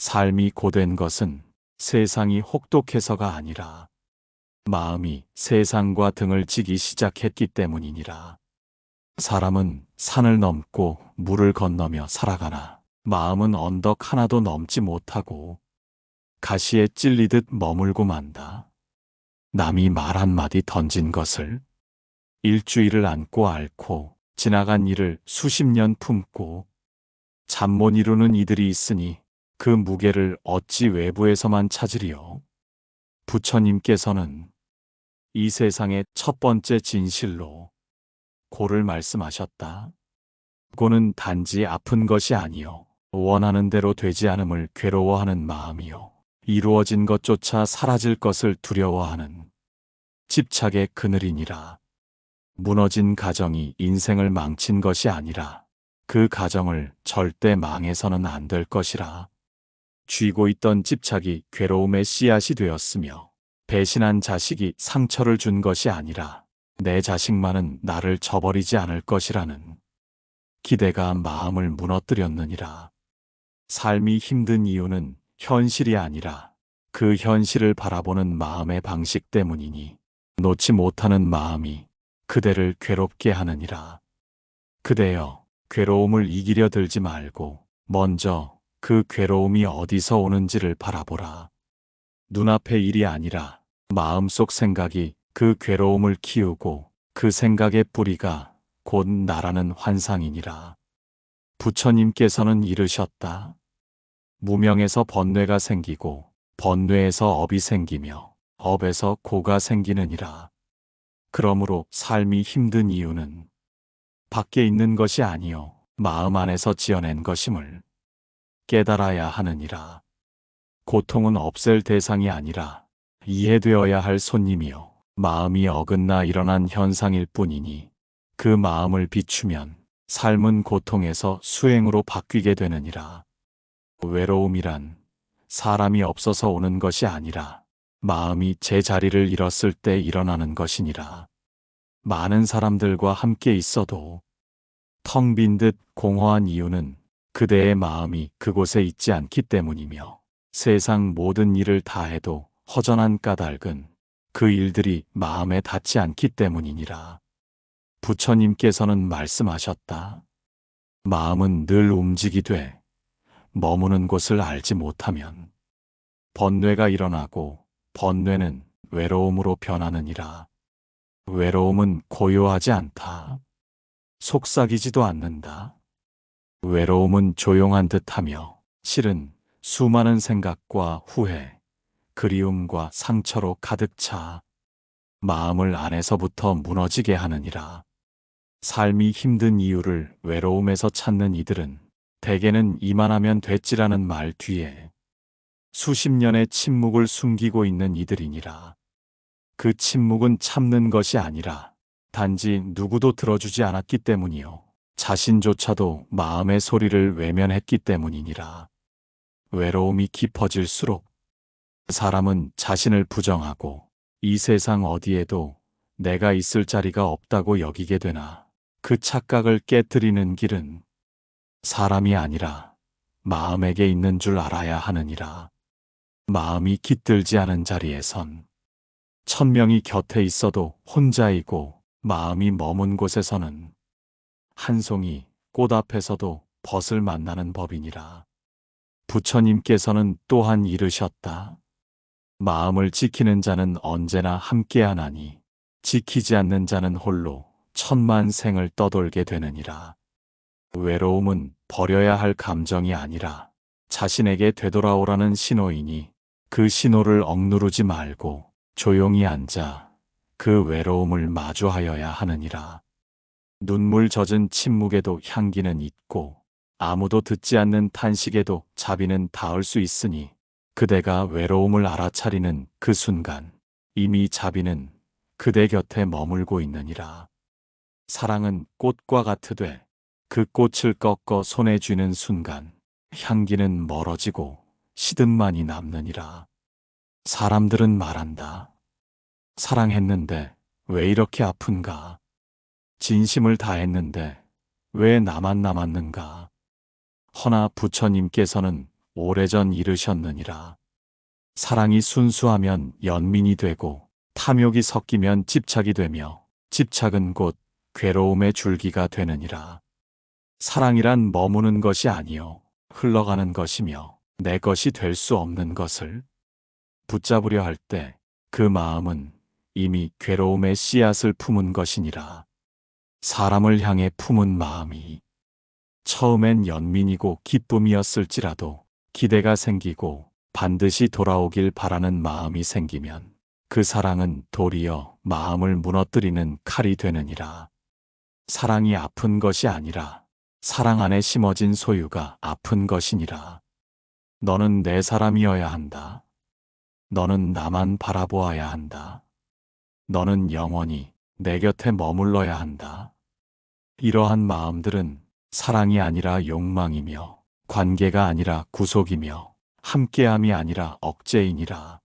삶이 고된 것은 세상이 혹독해서가 아니라 마음이 세상과 등을 지기 시작했기 때문이니라. 사람은 산을 넘고 물을 건너며 살아가나 마음은 언덕 하나도 넘지 못하고 가시에 찔리듯 머물고 만다. 남이 말 한마디 던진 것을 일주일을 안고 앓고 지나간 일을 수십 년 품고 잠 못 이루는 이들이 있으니 그 무게를 어찌 외부에서만 찾으리요. 부처님께서는 이 세상의 첫 번째 진실로 고를 말씀하셨다. 고는 단지 아픈 것이 아니요 원하는 대로 되지 않음을 괴로워하는 마음이요 이루어진 것조차 사라질 것을 두려워하는 집착의 그늘이니라. 무너진 가정이 인생을 망친 것이 아니라 그 가정을 절대 망해서는 안 될 것이라. 쥐고 있던 집착이 괴로움의 씨앗이 되었으며 배신한 자식이 상처를 준 것이 아니라 내 자식만은 나를 저버리지 않을 것이라는 기대가 마음을 무너뜨렸느니라. 삶이 힘든 이유는 현실이 아니라 그 현실을 바라보는 마음의 방식 때문이니 놓지 못하는 마음이 그대를 괴롭게 하느니라. 그대여, 괴로움을 이기려 들지 말고 먼저 그 괴로움이 어디서 오는지를 바라보라. 눈앞의 일이 아니라 마음속 생각이 그 괴로움을 키우고 그 생각의 뿌리가 곧 나라는 환상이니라. 부처님께서는 이르셨다. 무명에서 번뇌가 생기고 번뇌에서 업이 생기며 업에서 고가 생기느니라. 그러므로 삶이 힘든 이유는 밖에 있는 것이 아니요 마음 안에서 지어낸 것임을 깨달아야 하느니라. 고통은 없앨 대상이 아니라 이해되어야 할 손님이요 마음이 어긋나 일어난 현상일 뿐이니 그 마음을 비추면 삶은 고통에서 수행으로 바뀌게 되느니라. 외로움이란 사람이 없어서 오는 것이 아니라 마음이 제 자리를 잃었을 때 일어나는 것이니라. 많은 사람들과 함께 있어도 텅 빈 듯 공허한 이유는 그대의 마음이 그곳에 있지 않기 때문이며 세상 모든 일을 다 해도 허전한 까닭은 그 일들이 마음에 닿지 않기 때문이니라. 부처님께서는 말씀하셨다. 마음은 늘 움직이되 머무는 곳을 알지 못하면 번뇌가 일어나고 번뇌는 외로움으로 변하느니라. 외로움은 고요하지 않다. 속삭이지도 않는다. 외로움은 조용한 듯하며 실은 수많은 생각과 후회, 그리움과 상처로 가득 차 마음을 안에서부터 무너지게 하느니라. 삶이 힘든 이유를 외로움에서 찾는 이들은 대개는 이만하면 됐지라는 말 뒤에 수십 년의 침묵을 숨기고 있는 이들이니라. 그 침묵은 참는 것이 아니라 단지 누구도 들어주지 않았기 때문이요. 자신조차도 마음의 소리를 외면했기 때문이니라. 외로움이 깊어질수록 사람은 자신을 부정하고 이 세상 어디에도 내가 있을 자리가 없다고 여기게 되나 그 착각을 깨뜨리는 길은 사람이 아니라 마음에게 있는 줄 알아야 하느니라. 마음이 깃들지 않은 자리에선 천명이 곁에 있어도 혼자이고 마음이 머문 곳에서는 한 송이 꽃 앞에서도 벗을 만나는 법이니라. 부처님께서는 또한 이르셨다. 마음을 지키는 자는 언제나 함께하나니 지키지 않는 자는 홀로 천만 생을 떠돌게 되느니라. 외로움은 버려야 할 감정이 아니라 자신에게 되돌아오라는 신호이니 그 신호를 억누르지 말고 조용히 앉아 그 외로움을 마주하여야 하느니라. 눈물 젖은 침묵에도 향기는 있고 아무도 듣지 않는 탄식에도 자비는 닿을 수 있으니 그대가 외로움을 알아차리는 그 순간 이미 자비는 그대 곁에 머물고 있느니라. 사랑은 꽃과 같으되 그 꽃을 꺾어 손에 쥐는 순간 향기는 멀어지고 시듭만이 남느니라. 사람들은 말한다. 사랑했는데 왜 이렇게 아픈가? 진심을 다했는데 왜 나만 남았는가? 허나 부처님께서는 오래전 이르셨느니라. 사랑이 순수하면 연민이 되고 탐욕이 섞이면 집착이 되며 집착은 곧 괴로움의 줄기가 되느니라. 사랑이란 머무는 것이 아니요 흘러가는 것이며 내 것이 될 수 없는 것을 붙잡으려 할 때 그 마음은 이미 괴로움의 씨앗을 품은 것이니라. 사람을 향해 품은 마음이 처음엔 연민이고 기쁨이었을지라도 기대가 생기고 반드시 돌아오길 바라는 마음이 생기면 그 사랑은 도리어 마음을 무너뜨리는 칼이 되느니라. 사랑이 아픈 것이 아니라 사랑 안에 심어진 소유가 아픈 것이니라. 너는 내 사람이어야 한다. 너는 나만 바라보아야 한다. 너는 영원히 내 곁에 머물러야 한다. 이러한 마음들은 사랑이 아니라 욕망이며 관계가 아니라 구속이며 함께함이 아니라 억제이니라.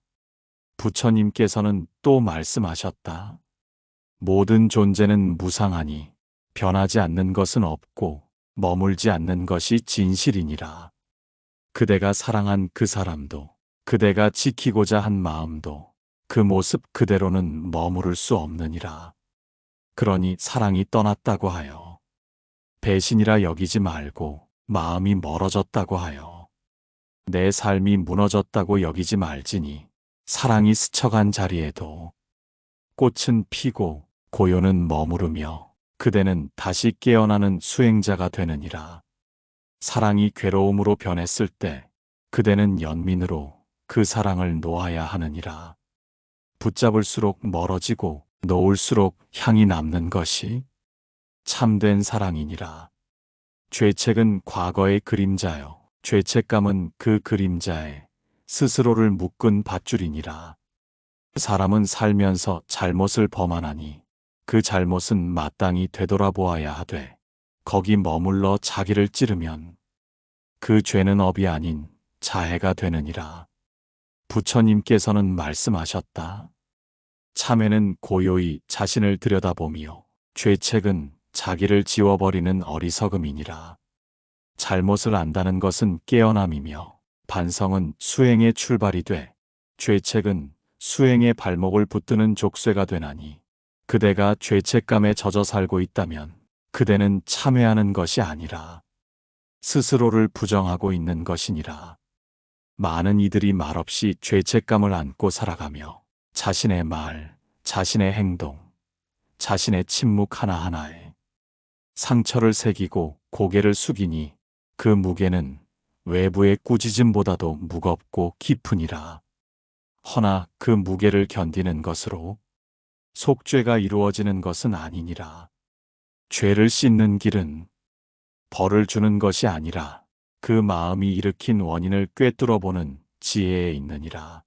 부처님께서는 또 말씀하셨다. 모든 존재는 무상하니 변하지 않는 것은 없고 머물지 않는 것이 진실이니라. 그대가 사랑한 그 사람도 그대가 지키고자 한 마음도 그 모습 그대로는 머무를 수 없느니라. 그러니 사랑이 떠났다고 하여 배신이라 여기지 말고 마음이 멀어졌다고 하여 내 삶이 무너졌다고 여기지 말지니 사랑이 스쳐간 자리에도 꽃은 피고 고요는 머무르며 그대는 다시 깨어나는 수행자가 되느니라. 사랑이 괴로움으로 변했을 때 그대는 연민으로 그 사랑을 놓아야 하느니라. 붙잡을수록 멀어지고 놓을수록 향이 남는 것이 참된 사랑이니라. 죄책은 과거의 그림자요 죄책감은 그 그림자에 스스로를 묶은 밧줄이니라. 사람은 살면서 잘못을 범하나니 그 잘못은 마땅히 되돌아보아야 하되 거기 머물러 자기를 찌르면 그 죄는 업이 아닌 자해가 되느니라. 부처님께서는 말씀하셨다. 참회는 고요히 자신을 들여다보며 죄책은 자기를 지워버리는 어리석음이니라. 잘못을 안다는 것은 깨어남이며 반성은 수행의 출발이 돼 죄책은 수행의 발목을 붙드는 족쇄가 되나니 그대가 죄책감에 젖어 살고 있다면 그대는 참회하는 것이 아니라 스스로를 부정하고 있는 것이니라. 많은 이들이 말없이 죄책감을 안고 살아가며 자신의 말, 자신의 행동, 자신의 침묵 하나하나에 상처를 새기고 고개를 숙이니 그 무게는 외부의 꾸짖음보다도 무겁고 깊으니라. 허나 그 무게를 견디는 것으로 속죄가 이루어지는 것은 아니니라. 죄를 씻는 길은 벌을 주는 것이 아니라 그 마음이 일으킨 원인을 꿰뚫어 보는 지혜에 있느니라.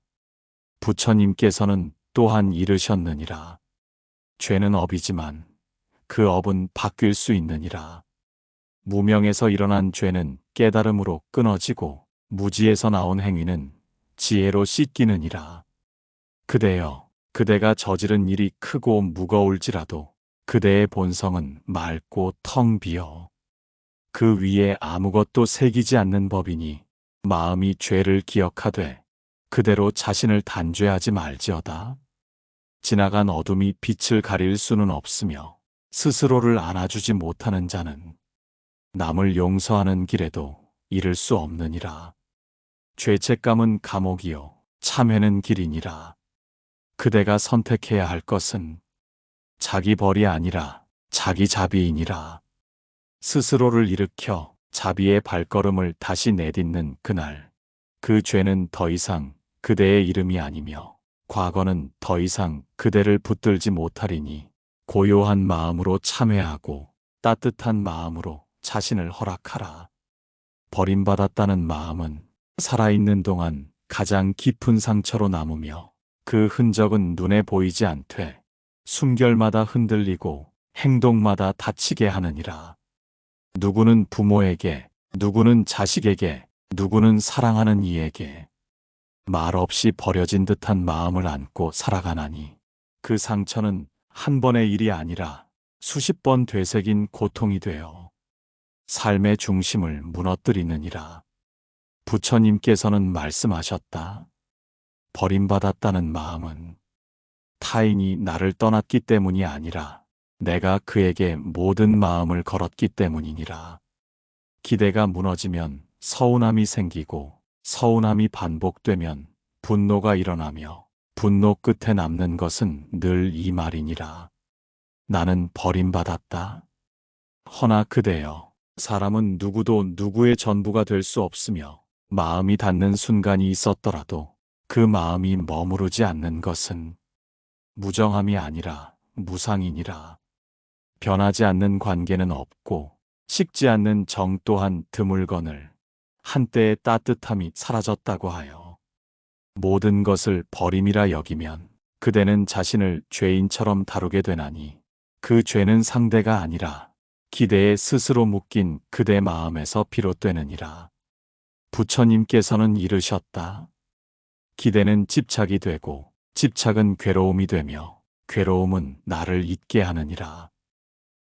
부처님께서는 또한 이르셨느니라. 죄는 업이지만 그 업은 바뀔 수 있느니라. 무명에서 일어난 죄는 깨달음으로 끊어지고 무지에서 나온 행위는 지혜로 씻기느니라. 그대여, 그대가 저지른 일이 크고 무거울지라도 그대의 본성은 맑고 텅 비어 그 위에 아무것도 새기지 않는 법이니 마음이 죄를 기억하되 그대로 자신을 단죄하지 말지어다. 지나간 어둠이 빛을 가릴 수는 없으며 스스로를 안아주지 못하는 자는 남을 용서하는 길에도 이를 수 없느니라. 죄책감은 감옥이요 참회는 길이니라. 그대가 선택해야 할 것은 자기 벌이 아니라 자기 자비이니라. 스스로를 일으켜 자비의 발걸음을 다시 내딛는 그날, 그 죄는 더 이상 그대의 이름이 아니며 과거는 더 이상 그대를 붙들지 못하리니 고요한 마음으로 참회하고 따뜻한 마음으로 자신을 허락하라. 버림받았다는 마음은 살아있는 동안 가장 깊은 상처로 남으며 그 흔적은 눈에 보이지 않되 숨결마다 흔들리고 행동마다 다치게 하느니라. 누구는 부모에게, 누구는 자식에게, 누구는 사랑하는 이에게 말없이 버려진 듯한 마음을 안고 살아가나니 그 상처는 한 번의 일이 아니라 수십 번 되새긴 고통이 되어 삶의 중심을 무너뜨리느니라. 부처님께서는 말씀하셨다. 버림받았다는 마음은 타인이 나를 떠났기 때문이 아니라 내가 그에게 모든 마음을 걸었기 때문이니라. 기대가 무너지면 서운함이 생기고 서운함이 반복되면 분노가 일어나며 분노 끝에 남는 것은 늘 이 말이니라. 나는 버림받았다. 허나 그대여, 사람은 누구도 누구의 전부가 될 수 없으며 마음이 닿는 순간이 있었더라도 그 마음이 머무르지 않는 것은 무정함이 아니라 무상이니라. 변하지 않는 관계는 없고 식지 않는 정 또한 드물거늘 한때의 따뜻함이 사라졌다고 하여 모든 것을 버림이라 여기면 그대는 자신을 죄인처럼 다루게 되나니 그 죄는 상대가 아니라 기대에 스스로 묶인 그대 마음에서 비롯되느니라. 부처님께서는 이르셨다. 기대는 집착이 되고 집착은 괴로움이 되며 괴로움은 나를 잊게 하느니라.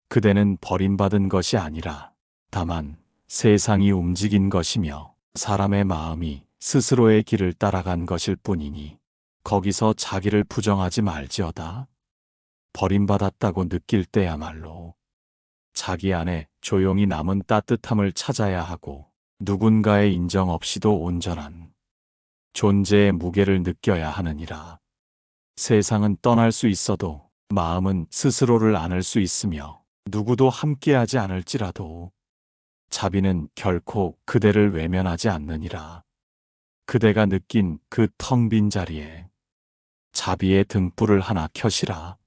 그대는 버림받은 것이 아니라 다만 세상이 움직인 것이며 사람의 마음이 스스로의 길을 따라간 것일 뿐이니 거기서 자기를 부정하지 말지어다. 버림받았다고 느낄 때야말로 자기 안에 조용히 남은 따뜻함을 찾아야 하고 누군가의 인정 없이도 온전한 존재의 무게를 느껴야 하느니라. 세상은 떠날 수 있어도 마음은 스스로를 안을 수 있으며 누구도 함께하지 않을지라도 자비는 결코 그대를 외면하지 않느니라. 그대가 느낀 그 텅 빈 자리에 자비의 등불을 하나 켜시라.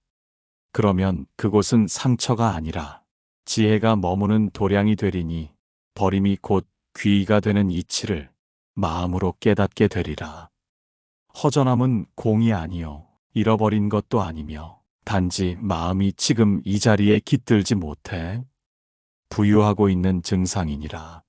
그러면 그곳은 상처가 아니라 지혜가 머무는 도량이 되리니 버림이 곧 귀의가 되는 이치를 마음으로 깨닫게 되리라. 허전함은 공이 아니요 잃어버린 것도 아니며 단지 마음이 지금 이 자리에 깃들지 못해 부유하고 있는 증상이니라.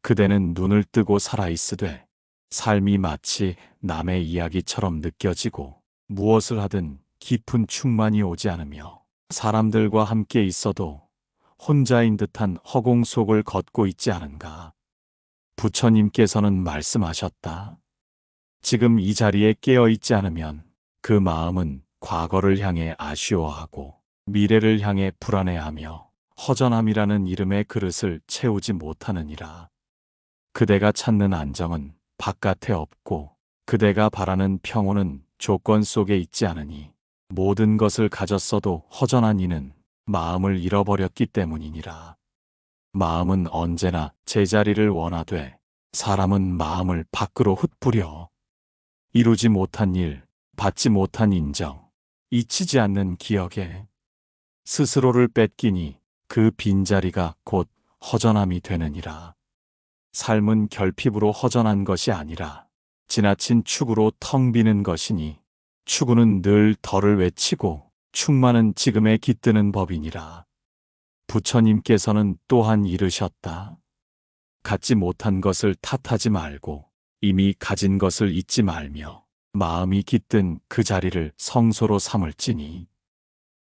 그대는 눈을 뜨고 살아있으되 삶이 마치 남의 이야기처럼 느껴지고 무엇을 하든 깊은 충만이 오지 않으며 사람들과 함께 있어도 혼자인 듯한 허공 속을 걷고 있지 않은가. 부처님께서는 말씀하셨다. 지금 이 자리에 깨어있지 않으면 그 마음은 과거를 향해 아쉬워하고 미래를 향해 불안해하며 허전함이라는 이름의 그릇을 채우지 못하느니라. 그대가 찾는 안정은 바깥에 없고 그대가 바라는 평온은 조건 속에 있지 않으니 모든 것을 가졌어도 허전한 이는 마음을 잃어버렸기 때문이니라. 마음은 언제나 제자리를 원하되 사람은 마음을 밖으로 흩뿌려 이루지 못한 일, 받지 못한 인정, 잊히지 않는 기억에 스스로를 뺏기니 그 빈자리가 곧 허전함이 되느니라. 삶은 결핍으로 허전한 것이 아니라 지나친 추구로 텅 비는 것이니 추구는 늘 덜을 외치고 충만은 지금에 깃드는 법이니라. 부처님께서는 또한 이르셨다. 갖지 못한 것을 탓하지 말고 이미 가진 것을 잊지 말며 마음이 깃든 그 자리를 성소로 삼을지니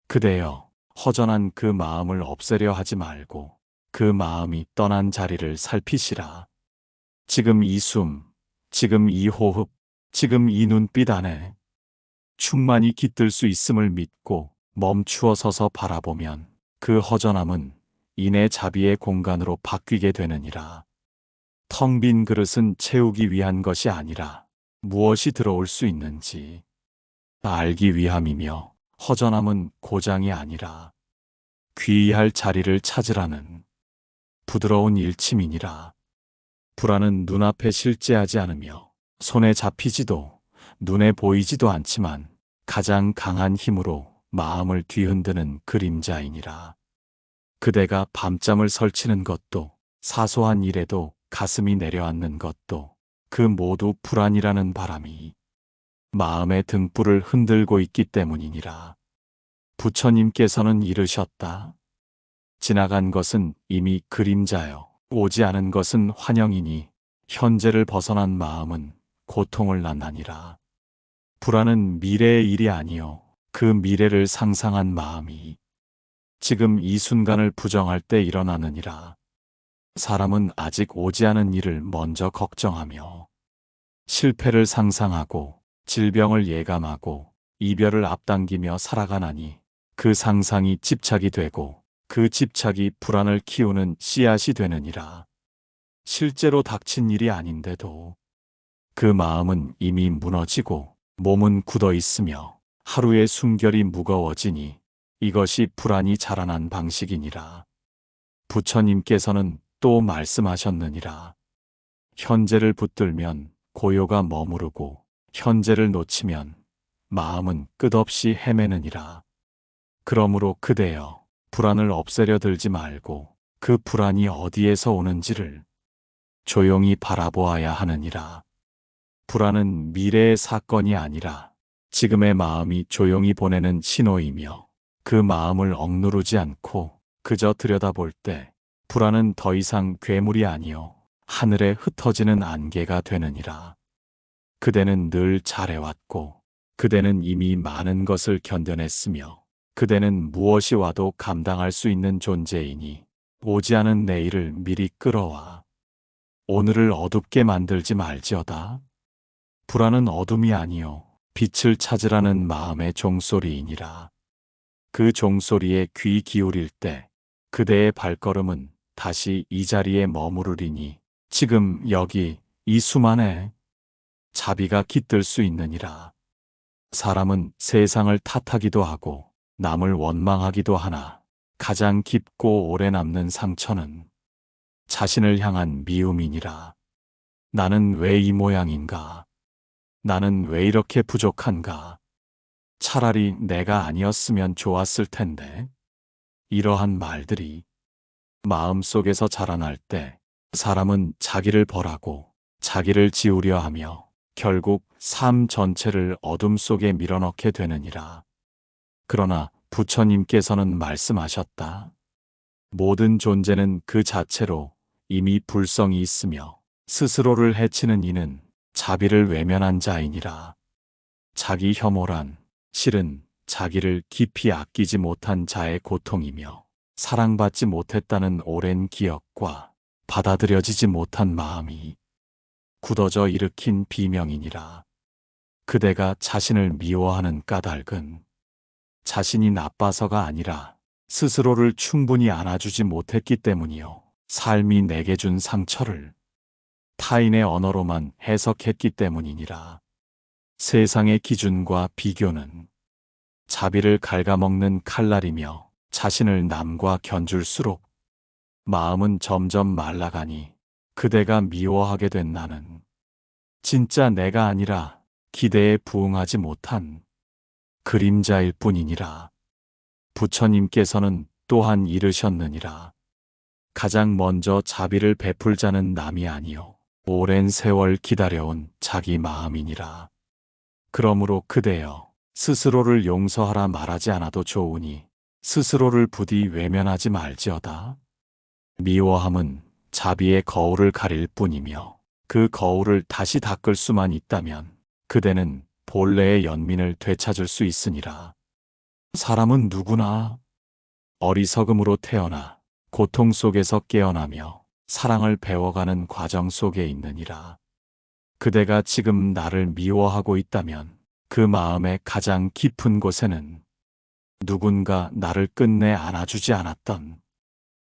그대여 허전한 그 마음을 없애려 하지 말고 그 마음이 떠난 자리를 살피시라. 지금 이 숨, 지금 이 호흡, 지금 이 눈빛 안에 충만히 깃들 수 있음을 믿고 멈추어 서서 바라보면 그 허전함은 인의 자비의 공간으로 바뀌게 되느니라. 텅 빈 그릇은 채우기 위한 것이 아니라 무엇이 들어올 수 있는지 알기 위함이며 허전함은 고장이 아니라 귀의할 자리를 찾으라는 부드러운 일침이니라. 불안은 눈앞에 실제하지 않으며 손에 잡히지도 눈에 보이지도 않지만 가장 강한 힘으로 마음을 뒤흔드는 그림자이니라. 그대가 밤잠을 설치는 것도 사소한 일에도 가슴이 내려앉는 것도 그 모두 불안이라는 바람이 마음의 등불을 흔들고 있기 때문이니라. 부처님께서는 이르셨다. 지나간 것은 이미 그림자요. 오지 않은 것은 환영이니 현재를 벗어난 마음은 고통을 낳나니라. 불안은 미래의 일이 아니요 그 미래를 상상한 마음이 지금 이 순간을 부정할 때 일어나느니라. 사람은 아직 오지 않은 일을 먼저 걱정하며 실패를 상상하고 질병을 예감하고 이별을 앞당기며 살아가나니 그 상상이 집착이 되고 그 집착이 불안을 키우는 씨앗이 되느니라. 실제로 닥친 일이 아닌데도 그 마음은 이미 무너지고 몸은 굳어 있으며 하루의 숨결이 무거워지니 이것이 불안이 자라난 방식이니라. 부처님께서는 또 말씀하셨느니라. 현재를 붙들면 고요가 머무르고 현재를 놓치면 마음은 끝없이 헤매느니라. 그러므로 그대여 불안을 없애려 들지 말고 그 불안이 어디에서 오는지를 조용히 바라보아야 하느니라. 불안은 미래의 사건이 아니라 지금의 마음이 조용히 보내는 신호이며 그 마음을 억누르지 않고 그저 들여다볼 때 불안은 더 이상 괴물이 아니요 하늘에 흩어지는 안개가 되느니라. 그대는 늘 잘해왔고 그대는 이미 많은 것을 견뎌냈으며 그대는 무엇이 와도 감당할 수 있는 존재이니 오지 않은 내일을 미리 끌어와 오늘을 어둡게 만들지 말지어다. 불안은 어둠이 아니요 빛을 찾으라는 마음의 종소리이니라. 그 종소리에 귀 기울일 때 그대의 발걸음은 다시 이 자리에 머무르리니 지금 여기 이 수만에 자비가 깃들 수 있느니라. 사람은 세상을 탓하기도 하고 남을 원망하기도 하나 가장 깊고 오래 남는 상처는 자신을 향한 미움이니라. 나는 왜 이 모양인가? 나는 왜 이렇게 부족한가? 차라리 내가 아니었으면 좋았을 텐데. 이러한 말들이 마음속에서 자라날 때 사람은 자기를 벌하고 자기를 지우려 하며 결국 삶 전체를 어둠 속에 밀어넣게 되느니라. 그러나 부처님께서는 말씀하셨다. 모든 존재는 그 자체로 이미 불성이 있으며 스스로를 해치는 이는 자비를 외면한 자이니라. 자기 혐오란 실은 자기를 깊이 아끼지 못한 자의 고통이며 사랑받지 못했다는 오랜 기억과 받아들여지지 못한 마음이 굳어져 일으킨 비명이니라. 그대가 자신을 미워하는 까닭은 자신이 나빠서가 아니라 스스로를 충분히 안아주지 못했기 때문이요. 삶이 내게 준 상처를 타인의 언어로만 해석했기 때문이니라. 세상의 기준과 비교는 자비를 갉아먹는 칼날이며 자신을 남과 견줄수록 마음은 점점 말라가니 그대가 미워하게 된 나는 진짜 내가 아니라 기대에 부응하지 못한 그림자일 뿐이니라. 부처님께서는 또한 이르셨느니라. 가장 먼저 자비를 베풀 자는 남이 아니요 오랜 세월 기다려온 자기 마음이니라. 그러므로 그대여 스스로를 용서하라 말하지 않아도 좋으니 스스로를 부디 외면하지 말지어다. 미워함은 자비의 거울을 가릴 뿐이며 그 거울을 다시 닦을 수만 있다면 그대는 본래의 연민을 되찾을 수 있으니라. 사람은 누구나 어리석음으로 태어나 고통 속에서 깨어나며 사랑을 배워가는 과정 속에 있느니라. 그대가 지금 나를 미워하고 있다면 그 마음의 가장 깊은 곳에는 누군가 나를 끝내 안아주지 않았던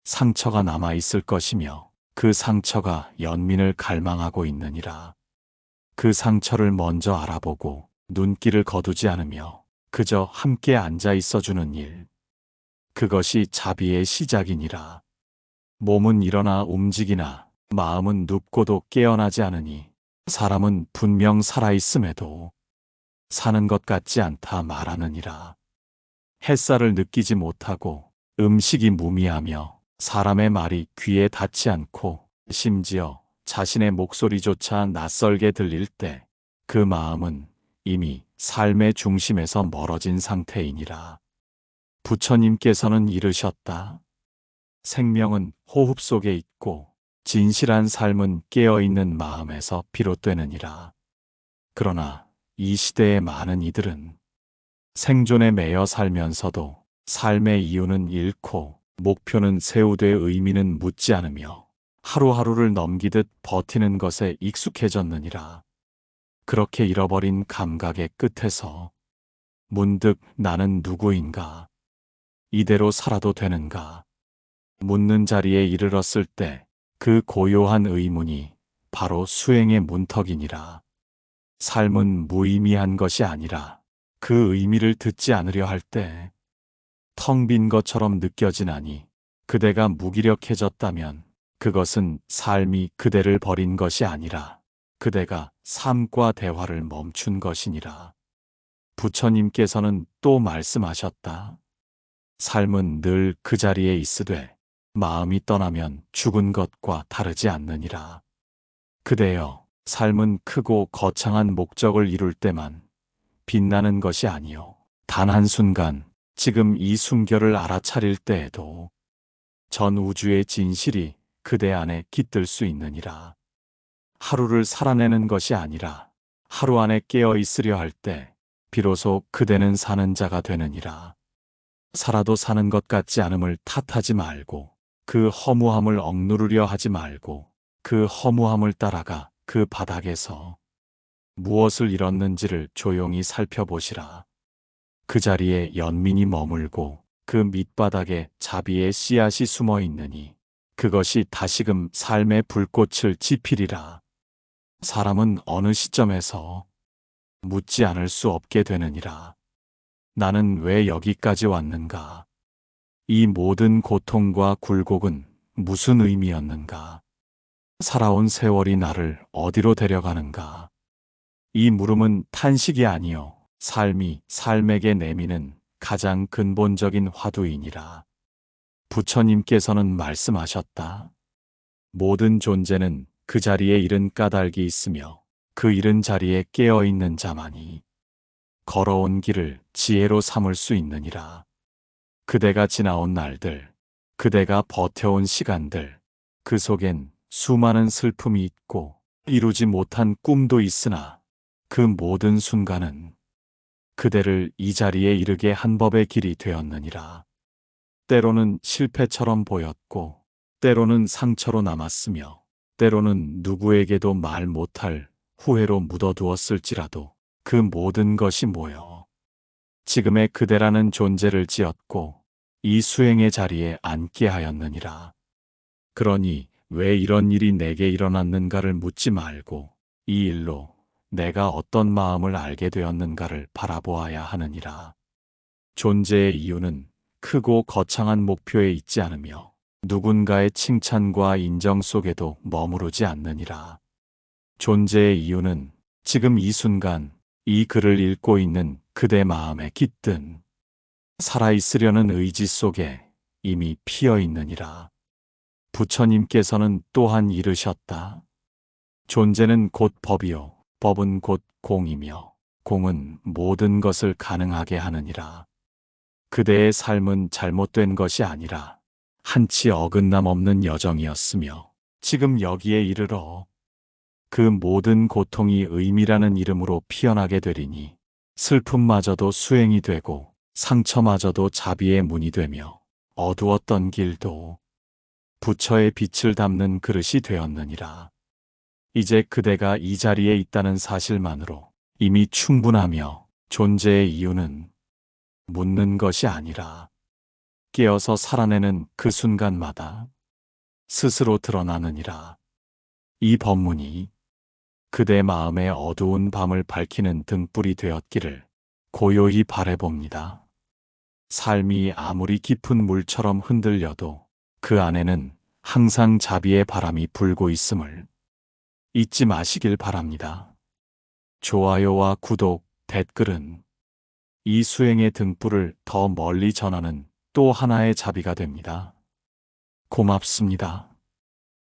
상처가 남아 있을 것이며 그 상처가 연민을 갈망하고 있느니라. 그 상처를 먼저 알아보고 눈길을 거두지 않으며 그저 함께 앉아 있어주는 일. 그것이 자비의 시작이니라. 몸은 일어나 움직이나 마음은 눕고도 깨어나지 않으니 사람은 분명 살아있음에도 사는 것 같지 않다 말하느니라. 햇살을 느끼지 못하고 음식이 무미하며 사람의 말이 귀에 닿지 않고 심지어 자신의 목소리조차 낯설게 들릴 때 그 마음은 이미 삶의 중심에서 멀어진 상태이니라. 부처님께서는 이르셨다. 생명은 호흡 속에 있고 진실한 삶은 깨어있는 마음에서 비롯되느니라. 그러나 이 시대의 많은 이들은 생존에 매여 살면서도 삶의 이유는 잃고 목표는 세우되 의미는 묻지 않으며 하루하루를 넘기듯 버티는 것에 익숙해졌느니라. 그렇게 잃어버린 감각의 끝에서 문득 나는 누구인가? 이대로 살아도 되는가? 묻는 자리에 이르렀을 때 그 고요한 의문이 바로 수행의 문턱이니라. 삶은 무의미한 것이 아니라 그 의미를 듣지 않으려 할 때 텅 빈 것처럼 느껴지나니 그대가 무기력해졌다면 그것은 삶이 그대를 버린 것이 아니라 그대가 삶과 대화를 멈춘 것이니라. 부처님께서는 또 말씀하셨다. 삶은 늘 그 자리에 있으되 마음이 떠나면 죽은 것과 다르지 않느니라. 그대여, 삶은 크고 거창한 목적을 이룰 때만 빛나는 것이 아니요. 단 한순간, 지금 이 숨결을 알아차릴 때에도 전 우주의 진실이 그대 안에 깃들 수 있느니라. 하루를 살아내는 것이 아니라 하루 안에 깨어 있으려 할 때 비로소 그대는 사는 자가 되느니라. 살아도 사는 것 같지 않음을 탓하지 말고 그 허무함을 억누르려 하지 말고 그 허무함을 따라가 그 바닥에서 무엇을 잃었는지를 조용히 살펴보시라. 그 자리에 연민이 머물고 그 밑바닥에 자비의 씨앗이 숨어 있느니 그것이 다시금 삶의 불꽃을 지피리라. 사람은 어느 시점에서 묻지 않을 수 없게 되느니라. 나는 왜 여기까지 왔는가? 이 모든 고통과 굴곡은 무슨 의미였는가? 살아온 세월이 나를 어디로 데려가는가? 이 물음은 탄식이 아니요 삶이 삶에게 내미는 가장 근본적인 화두이니라. 부처님께서는 말씀하셨다. 모든 존재는 그 자리에 이른 까닭이 있으며 그 이른 자리에 깨어 있는 자만이 걸어온 길을 지혜로 삼을 수 있느니라. 그대가 지나온 날들, 그대가 버텨온 시간들, 그 속엔 수많은 슬픔이 있고 이루지 못한 꿈도 있으나 그 모든 순간은 그대를 이 자리에 이르게 한 법의 길이 되었느니라. 때로는 실패처럼 보였고 때로는 상처로 남았으며 때로는 누구에게도 말 못할 후회로 묻어두었을지라도 그 모든 것이 모여 지금의 그대라는 존재를 지었고 이 수행의 자리에 앉게 하였느니라. 그러니 왜 이런 일이 내게 일어났는가를 묻지 말고 이 일로 내가 어떤 마음을 알게 되었는가를 바라보아야 하느니라. 존재의 이유는 크고 거창한 목표에 있지 않으며 누군가의 칭찬과 인정 속에도 머무르지 않느니라. 존재의 이유는 지금 이 순간 이 글을 읽고 있는 그대 마음에 깃든 살아있으려는 의지 속에 이미 피어 있느니라. 부처님께서는 또한 이르셨다. 존재는 곧 법이요 법은 곧 공이며 공은 모든 것을 가능하게 하느니라. 그대의 삶은 잘못된 것이 아니라 한치 어긋남 없는 여정이었으며 지금 여기에 이르러 그 모든 고통이 의미라는 이름으로 피어나게 되리니 슬픔마저도 수행이 되고 상처마저도 자비의 문이 되며 어두웠던 길도 부처의 빛을 담는 그릇이 되었느니라. 이제 그대가 이 자리에 있다는 사실만으로 이미 충분하며 존재의 이유는 묻는 것이 아니라 깨어서 살아내는 그 순간마다 스스로 드러나느니라. 이 법문이 그대 마음의 어두운 밤을 밝히는 등불이 되었기를 고요히 바라봅니다. 삶이 아무리 깊은 물처럼 흔들려도 그 안에는 항상 자비의 바람이 불고 있음을 잊지 마시길 바랍니다. 좋아요와 구독, 댓글은 이 수행의 등불을 더 멀리 전하는 또 하나의 자비가 됩니다. 고맙습니다.